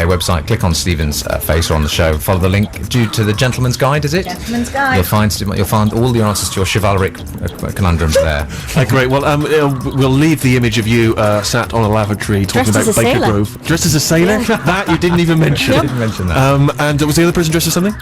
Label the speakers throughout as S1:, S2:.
S1: website, click on Stephen's face or on the show, follow the link due to the Gentleman's Guide, is it?
S2: Gentleman's Guide.
S1: You'll find all the answers to your chivalric conundrums there.
S3: Great. Well, we'll leave the image of you sat on a lavatory talking
S2: Dressed
S3: about
S2: as a
S3: Baker
S2: sailor.
S3: Grove. Dressed as a sailor? That you didn't even mention.
S1: I didn't mention that.
S3: And was the other person dressed as something?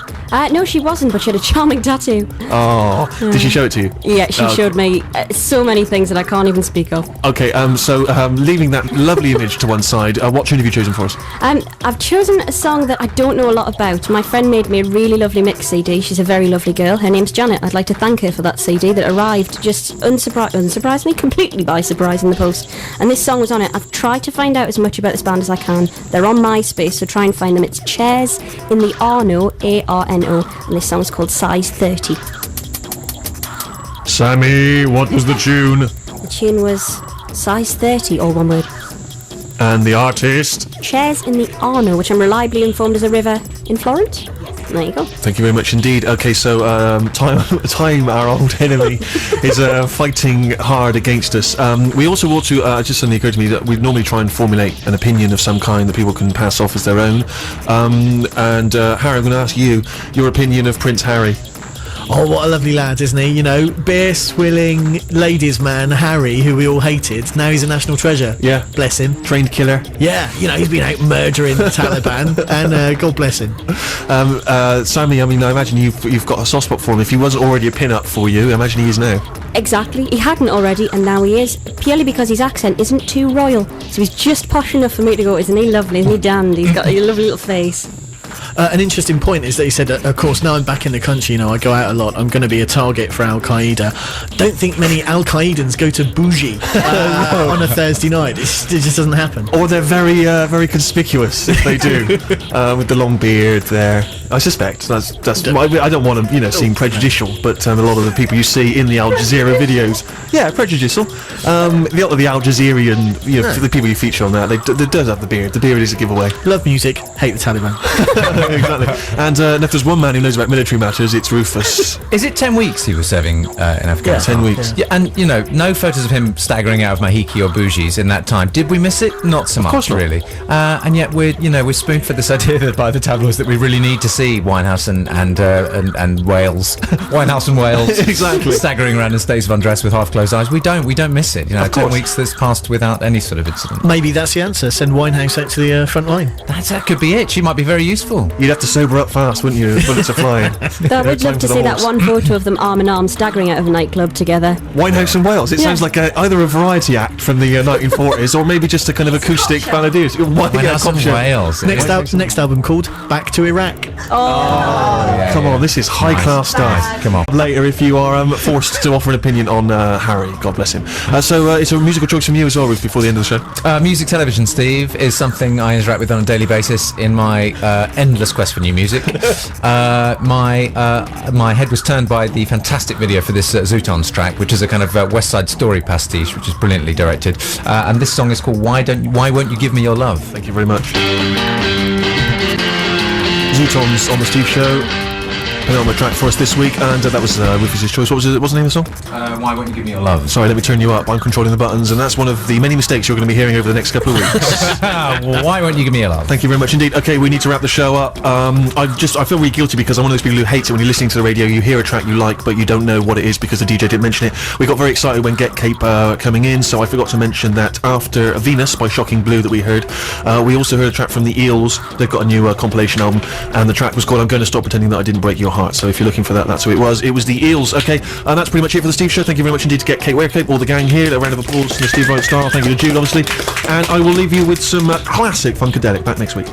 S4: No, she wasn't, but she had a charming tattoo.
S3: Oh, did she show it to you?
S4: Yeah, she showed me so many things that I can't even speak of.
S3: Okay, so leaving that lovely image to one side, what tune have you chosen for us?
S4: I've chosen a song that I don't know a lot about. My friend made me a really lovely mix CD. She's a very lovely girl. Her name's Janet. I'd like to thank her for that CD that arrived just unsurprisingly, completely by surprise in the post. And this song was on it. I've tried to find out as much about this band as I can. They're on MySpace, so try and find them. It's Chairs in the Arno, A-R-N-O, and this song's called Size 30.
S3: Sammy, what was the tune?
S4: The tune was Size 30, all one word.
S3: And the artist?
S4: Chairs in the Arno, which I'm reliably informed is a river in Florence. There you go.
S3: Thank you very much indeed. Okay, so time, our old enemy, is fighting hard against us. We also want to, it just suddenly occurred to me that we normally try and formulate an opinion of some kind that people can pass off as their own. Harry, I'm going to ask you your opinion of Prince Harry.
S5: Oh, what a lovely lad, isn't he? You know, beer-swilling ladies' man Harry, who we all hated. Now he's a national treasure.
S3: Yeah.
S5: Bless him.
S3: Trained killer.
S5: Yeah, you know, he's been out murdering the Taliban, and God bless him.
S3: Sammy, I mean, I imagine you've got a soft spot for him. If he wasn't already a pin-up for you, I imagine he is now.
S4: Exactly. He hadn't already, and now he is. Purely because his accent isn't too royal. So he's just posh enough for me to go, isn't he lovely? Isn't he dandy? He's got a lovely little face.
S5: An interesting point is that he said, of course, now I'm back in the country, you know, I go out a lot, I'm going to be a target for Al-Qaeda. Don't think many Al-Qaedans go to Bougie on a Thursday night. It just doesn't happen.
S3: Or they're very, very conspicuous if they do, with the long beard there. I suspect that's. I don't want to, seem prejudicial, but a lot of the people you see in the Al Jazeera videos, yeah, prejudicial. The Al Jazeerian, the people you feature on that, they does have the beard. The beard is a giveaway.
S5: Love music, hate the Taliban.
S3: Exactly. And if there's one man who knows about military matters, it's Rufus.
S1: Is it 10 weeks he was serving in Afghanistan?
S3: 10 weeks.
S1: Yeah, and no photos of him staggering out of Mahiki or Bougies in that time. Did we miss it? Not so much, really. And yet we're spoon-fed this idea that by the tabloids that we really need to see Winehouse and Wales, Winehouse and Wales,
S3: exactly,
S1: staggering around in states of undress with half-closed eyes. We don't miss it. 10 weeks that's passed without any sort of incident.
S5: Maybe that's the answer. Send Winehouse out to the front line.
S1: That could be it. She might be very useful.
S3: You'd have to sober up fast, wouldn't you? Bullets are flying.
S4: Though I would love to see that one photo of them arm in arm staggering out of a nightclub together.
S3: Winehouse and Wales. It sounds like either a variety act from the 1940s or maybe just a kind of acoustic balladeers.
S1: Winehouse and Wales.
S5: Next album called Back to Iraq.
S3: Come on, this is high-class stuff.
S1: Come on.
S3: Later, if you are forced to offer an opinion on Harry, God bless him. So it's a musical choice from you as well, Ruth, before the end of the show.
S1: Music television, Steve, is something I interact with on a daily basis in my endless quest for new music. My head was turned by the fantastic video for this Zootons track, which is a kind of West Side Story pastiche, which is brilliantly directed. And this song is called Why Won't You Give Me Your Love?
S3: Thank you very much. Zootons on the Steve Show. On the track for us this week, and that was Rufus's choice. What's the name of the song?
S1: Why Won't You Give Me Your Love?
S3: Sorry, let me turn you up. I'm controlling the buttons, and that's one of the many mistakes you're going to be hearing over the next couple of weeks.
S1: Why Won't You Give Me Your Love?
S3: Thank you very much indeed. Okay, we need to wrap the show up. I feel really guilty because I'm one of those people who hates it when you're listening to the radio, you hear a track you like, but you don't know what it is because the DJ didn't mention it. We got very excited when Get Cape coming in, so I forgot to mention that after Venus by Shocking Blue that we heard, we also heard a track from the Eels. They've got a new compilation album, and the track was called I'm Going to Stop Pretending That I Didn't Break Your Heart. So if you're looking for that's who it was. It was the Eels. Okay, and that's pretty much it for the Steve Show. Thank you very much indeed to Get Kate Warecape, all the gang here. A round of applause to the Steve Wright Star. Thank you to Jude, obviously. And I will leave you with some classic Funkadelic. Back next week.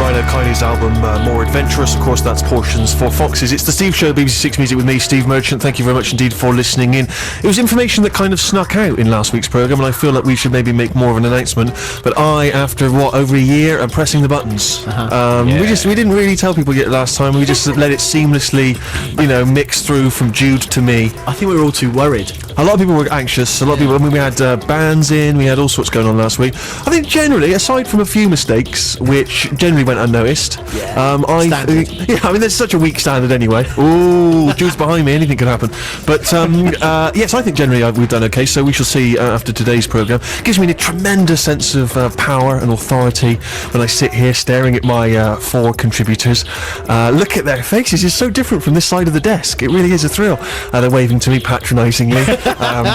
S3: Rhino Kiley's album More Adventurous, of course that's Portions for Foxes. It's the Steve Show, BBC Six Music with me, Steve Merchant. Thank you very much indeed for listening in. It was information that kind of snuck out in last week's programme, and I feel like we should maybe make more of an announcement, but after over a year, am pressing the buttons. We didn't really tell people yet last time. We just let it seamlessly mix through from Jude to me.
S5: I think we were all too worried.
S3: A lot of people were anxious. A lot of people. I mean, we had bands in. We had all sorts going on last week. I think generally, aside from a few mistakes, which generally went unnoticed, I mean, there's such a weak standard anyway. Ooh, Jules behind me. Anything can happen. But yes, I think generally we've done okay. So we shall see after today's programme. Gives me a tremendous sense of power and authority when I sit here staring at my 4 contributors. Look at their faces. It's so different from this side of the desk. It really is a thrill. They're waving to me patronisingly.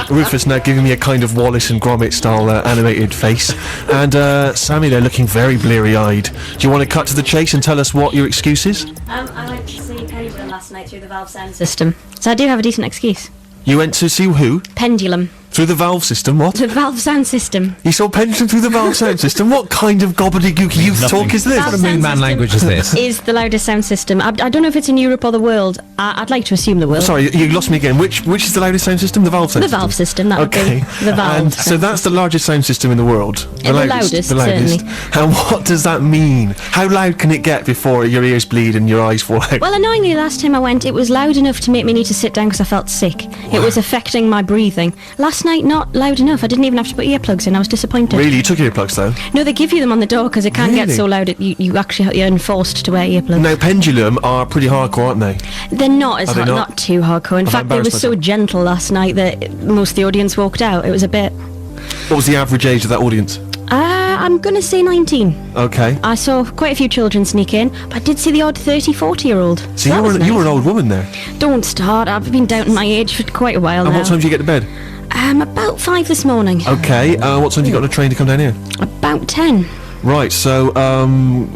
S3: Rufus now giving me a kind of Wallace and Gromit style animated face, and Sammy there looking very bleary-eyed. Do you want to cut to the chase and tell us what your excuse is?
S4: I went to see Pendulum last night through the Valve sound system, so I do have a decent excuse.
S3: You went to see who?
S4: Pendulum.
S3: Through the Valve system, what?
S4: The Valve sound system.
S3: You saw Pendulum through the Valve sound system? What kind of gobbledygook youth talk is this?
S4: Valve
S1: What a moon
S4: sound
S1: man
S4: system
S1: language is this?
S4: Is the loudest sound system. I don't know if it's in Europe or the world. I'd like to assume the world.
S3: Sorry, you lost me again. Which is the loudest sound system? The Valve sound
S4: The
S3: system?
S4: Valve system, that would
S3: Okay.
S4: be the Valve.
S3: And so that's the largest sound system in the world?
S4: The loudest, certainly.
S3: And what does that mean? How loud can it get before your ears bleed and your eyes fall out?
S4: Well, annoyingly, last time I went, it was loud enough to make me need to sit down because I felt sick. It was affecting my breathing. Last night, not loud enough. I didn't even have to put earplugs in. I was disappointed.
S3: Really? You took earplugs though?
S4: No, they give you them on the door because it can get
S3: Really?
S4: so loud you're enforced to wear earplugs.
S3: Now, Pendulum are pretty hardcore, aren't they?
S4: They're not as
S3: Are they
S4: hard,
S3: not?
S4: not too hardcore. In
S3: Have I
S4: fact, they were
S3: embarrassed
S4: so
S3: myself?
S4: gentle last night that most of the audience walked out. It was a bit.
S3: What was the average age of that audience?
S4: I'm gonna say 19.
S3: Okay.
S4: I saw quite a few children sneak in, but I did see the odd 30, 40-year-old.
S3: So you were an old woman there.
S4: Don't start. I've been doubting my age for quite a while
S3: And
S4: now.
S3: what time did you get to bed?
S4: About 5 this morning.
S3: Okay. What time did you got on a train to come down here?
S4: About 10.
S3: Right. So,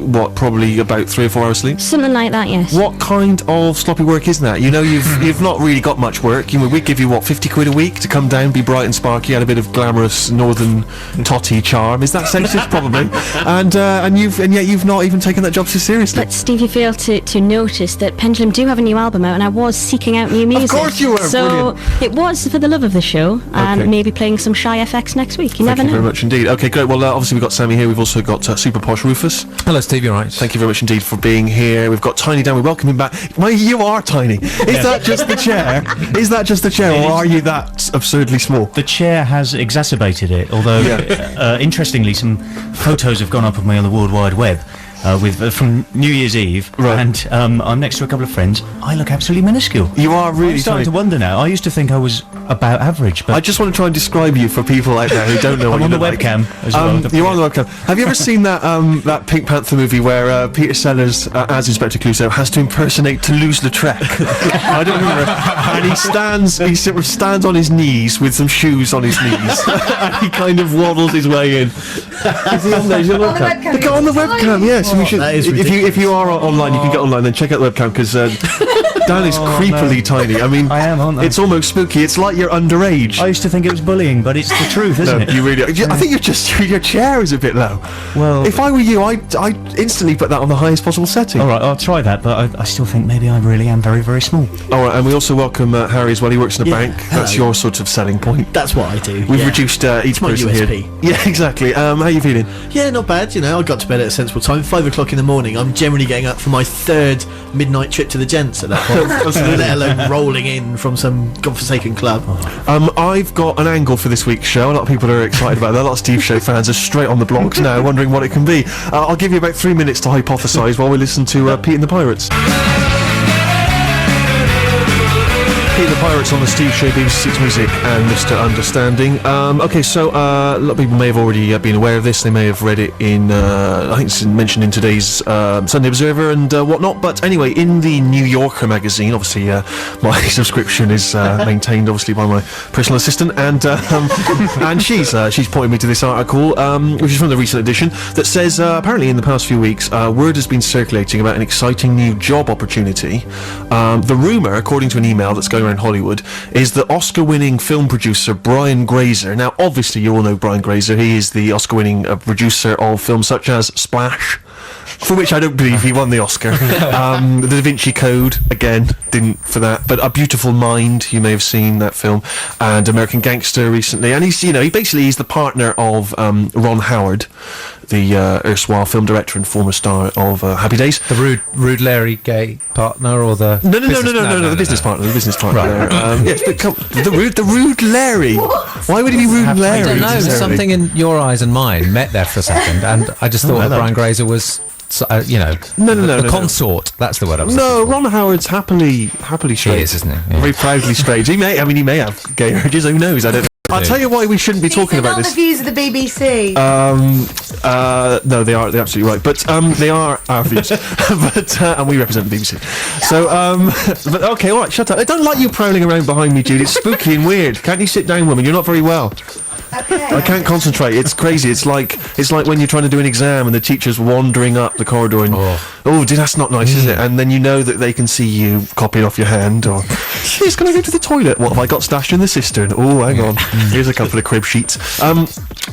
S3: what? Probably about 3 or 4 hours sleep.
S4: Something like that, yes.
S3: What kind of sloppy work is that? You know, you've not really got much work. We give you what, 50 quid a week to come down, be bright and sparky, add a bit of glamorous northern totty charm. Is that sexist? Probably. And yet you've not even taken that job so seriously.
S4: But Steve, you failed to notice that Pendulum do have a new album out, and I was seeking out new music.
S3: course you were,
S4: So it was for the love of the show, and
S3: Okay.
S4: maybe playing some Shy FX next week. You
S3: Thank
S4: never
S3: you
S4: know.
S3: very much indeed. Okay, great. Well, obviously we've got Sammy here. We've also got Super Posh Rufus.
S1: Hello, Steve. You're right.
S3: Thank you very much indeed for being here. We've got Tiny down. We welcome him back. Well, you are tiny. Is that just the chair? Is that just the chair, or are you that absurdly small?
S2: The chair has exacerbated it, although interestingly some photos have gone up of me on the World Wide Web from New Year's Eve,
S3: Right.
S2: and I'm next to a couple of friends. I look absolutely minuscule.
S3: You are really
S2: I'm starting
S3: tiny.
S2: to wonder now. I used to think I was about average, but
S3: I just want to try and describe you for people out there who don't know what
S2: I'm
S3: you
S2: on the
S3: look like.
S2: webcam as well.
S3: You're on the webcam. Have you ever seen that Pink Panther movie where Peter Sellers, as Inspector Clouseau, has to impersonate Toulouse-Lautrec? I don't remember. And he sort of stands on his knees with some shoes on his knees, and he kind of waddles his way in. Is he on there? Is he on the webcam? Look, on the webcam, yes. We should.
S5: that is
S3: If you are online, you can get online. Then check out the webcam because Dan is creepily tiny. I mean,
S2: I am, aren't I?
S3: It's almost spooky. It's like you're underage.
S2: I used to think it was bullying, but it's the truth, isn't
S3: No,
S2: it?
S3: you really. I think your chair is a bit low.
S2: Well-
S3: if I were you, I'd instantly put that on the highest possible setting.
S2: All right, I'll try that, but I still think maybe I really am very, very small.
S3: All right, and we also welcome Harry as well. He works in a
S5: Yeah,
S3: bank. That's
S5: hello.
S3: your sort of selling point.
S5: That's what I do.
S3: We've
S5: yeah.
S3: reduced each
S5: my
S3: person
S5: USP.
S3: here. Yeah, exactly. How are you feeling?
S5: Yeah, not bad. You know, I got to bed at a sensible time, 5 o'clock in the morning. I'm generally getting up for my 3rd midnight trip to the gents at that point, let alone rolling in from some godforsaken club.
S3: I've got an angle for this week's show. A lot of people are excited about that. A lot of Steve Show fans are straight on the blocks now, wondering what it can be. I'll give you about 3 minutes to hypothesise while we listen to Pete and the Pirates. Pete and the Pirates on the Steve Show, BBC Six Music and Mr. Understanding. Okay, so a lot of people may have already been aware of this. They may have read it in, I think it's mentioned in today's Sunday Observer and whatnot. But anyway, in the New Yorker magazine, obviously my subscription is maintained obviously by my personal assistant, and and she's pointed me to this article, which is from the recent edition, that says apparently in the past few weeks, word has been circulating about an exciting new job opportunity. The rumour, according to an email that's going around Hollywood, is that Oscar-winning film producer Brian Grazer. Now, obviously, you all know Brian Grazer. He is the Oscar-winning producer of films such as Splash, for which I don't believe he won the Oscar. The Da Vinci Code, again, didn't for that. But A Beautiful Mind, you may have seen that film, and American Gangster recently. And he's the partner of Ron Howard, the erstwhile film director and former star of Happy Days.
S1: The rude Larry gay partner or the
S3: No, the business partner. The business partner.
S1: Right.
S3: Yes, but the rude Larry. Why would he be rude Larry?
S1: I don't know.
S3: necessarily?
S1: Something in your eyes and mine met there for a second, and I just thought that Brian Grazer was, the consort. That's the word I was
S3: No,
S1: looking for.
S3: Ron Howard's happily straight.
S1: He is, isn't he? Yeah.
S3: Very proudly straight. He may have gay urges. Who knows? I don't know. I'll tell you why we shouldn't be talking about
S6: Not
S3: this.
S6: the views of the BBC.
S3: No, they're absolutely right, but they are our views, but and we represent the BBC. So, but okay, all right, shut up. I don't like you prowling around behind me, Jude. It's spooky and weird. Can't you sit down, woman? You're not very well.
S6: Okay.
S3: I can't concentrate. It's crazy. It's like when you're trying to do an exam and the teacher's wandering up the corridor and dude, that's not nice, is it? And then you know that they can see you copying off your hand, or she's gonna go to the toilet. What have I got stashed in the cistern? Oh, hang on. Here's a couple of crib sheets.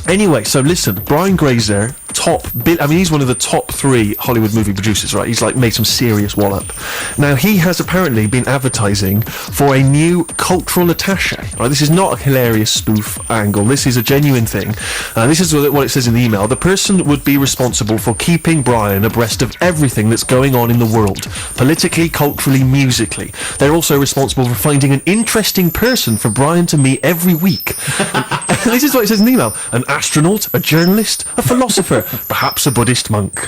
S3: Anyway, so listen, Brian Grazer, he's one of the top 3 Hollywood movie producers, right? He's like made some serious wallop. Now he has apparently been advertising for a new cultural attaché. Right? This is not a hilarious spoof angle. This is a genuine thing. This is what it says in the email. The person would be responsible for keeping Brian abreast of everything that's going on in the world, politically, culturally, musically. They're also responsible for finding an interesting person for Brian to meet every week. And this is what it says in the email. An astronaut, a journalist, a philosopher, perhaps a Buddhist monk.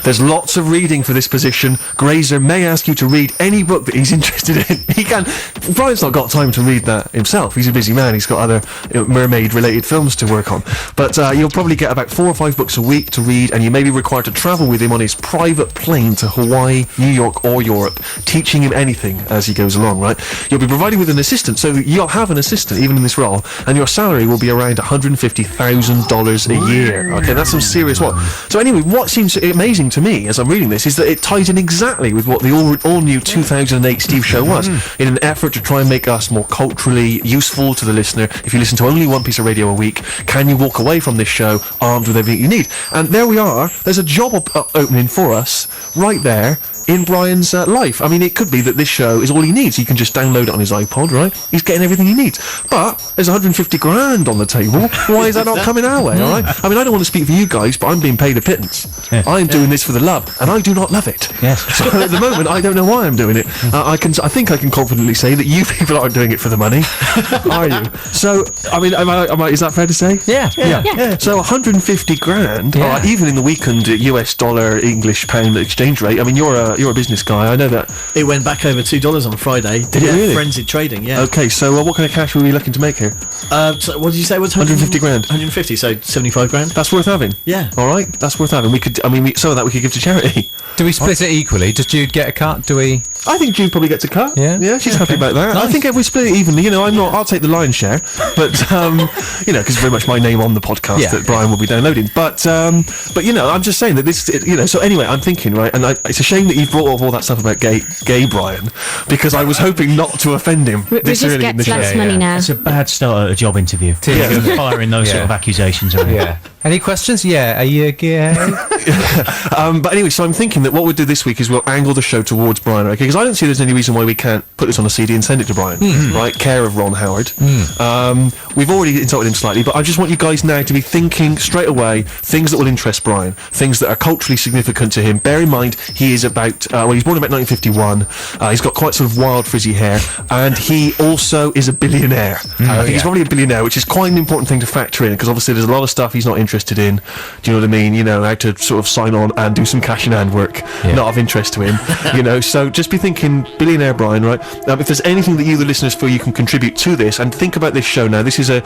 S3: There's lots of reading for this position. Grazer may ask you to read any book that he's interested in. Brian's not got time to read that himself. He's a busy man. He's got other mermaid-related films to work on. But you'll probably get about 4 or 5 books a week to read, and you may be required to travel with him on his private plane to Hawaii, New York, or Europe, teaching him anything as he goes along, right? You'll be provided with an assistant, so you'll have an assistant, even in this role, and your salary will be around $150,000 a year. Okay, that's some serious one. So anyway, what seems amazing to me as I'm reading this is that it ties in exactly with what the all-new 2008 Steve Show was, in an effort to try and make us more culturally useful to the listener. If you listen to only one piece of radio a week, can you walk away from this show armed with everything you need? And there we are. There's a job opening for us right there in Brian's life. I mean, it could be that this show is all he needs. He can just download it on his iPod, right? He's getting everything he needs. But there's 150 grand on the table. Why is that not coming our way, all right? I mean, I don't want to speak for you guys, but I'm being paid a pittance.
S2: Yes.
S3: I'm doing this for the love, and I do not love it.
S2: Yes.
S3: So at the moment, I don't know why I'm doing it. I think I can confidently say that you people aren't doing it for the money, are you? So, I mean, is that fair to say?
S2: Yeah.
S3: So 150 grand,
S1: Yeah.
S3: even in the weekend US dollar, English pound exchange rate. I mean, you're a business guy. I know that.
S5: It went back over $2 on Friday.
S3: Did it really?
S5: Frenzied trading, yeah.
S3: Okay, so what kind of cash were we looking to make here?
S5: So what did you say was
S3: 150 grand.
S5: 150, so 75 grand.
S3: That's worth having.
S5: Yeah.
S3: All right, that's worth having. Some of that we could give to charity.
S1: Do we split it equally? Does Jude get a cut? Do we?
S3: I think Jude probably gets a cut.
S1: Yeah?
S3: She's happy about that. I think if we split it evenly, I'll take the lion's share, but because it's very much my name on the podcast that Brian will be downloading. But I'm just saying that this, So anyway, I'm thinking, right, and it's a shame that you've brought up all that stuff about gay Brian, because I was hoping not to offend him
S4: We
S3: this
S4: just
S3: early in
S4: get
S3: the show.
S4: less money now.
S2: It's a bad start at a job interview.
S1: Yeah.
S2: Firing those sort of accusations around.
S1: Yeah. Any questions? Yeah. Are you gay?
S3: But anyway, so I'm thinking that what we'll do this week is we'll angle the show towards Brian, okay? Because I don't see there's any reason why we can't put this on a CD and send it to Brian, right? Care of Ron Howard. We've already insulted him slightly, but I just want you guys now to be thinking straight away things that will interest Brian, things that are culturally significant to him. Bear in mind, he is he's born about 1951. He's got quite sort of wild frizzy hair, and he also is a billionaire. I think he's probably a billionaire, which is quite an important thing to factor in, because obviously there's a lot of stuff he's not interested in. Do you know what I mean? How to sort of sign on and do some cash in hand work, not of interest to him. So just be thinking billionaire Brian, right? If there's anything that you, the listeners, feel you can contribute to this, and think about this show now. This is the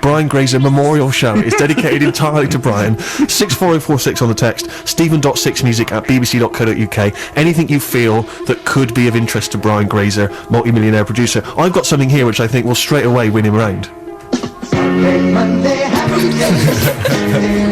S3: Brian Grazer Memorial Show. It's dedicated entirely to Brian. 64046 on the text. Stephen.6music@bbc.co.uk. Anything you feel that could be of interest to Brian Grazer, multi-millionaire producer. I've got something here which I think will straight away win him round.
S7: Sunday, Monday, happy day.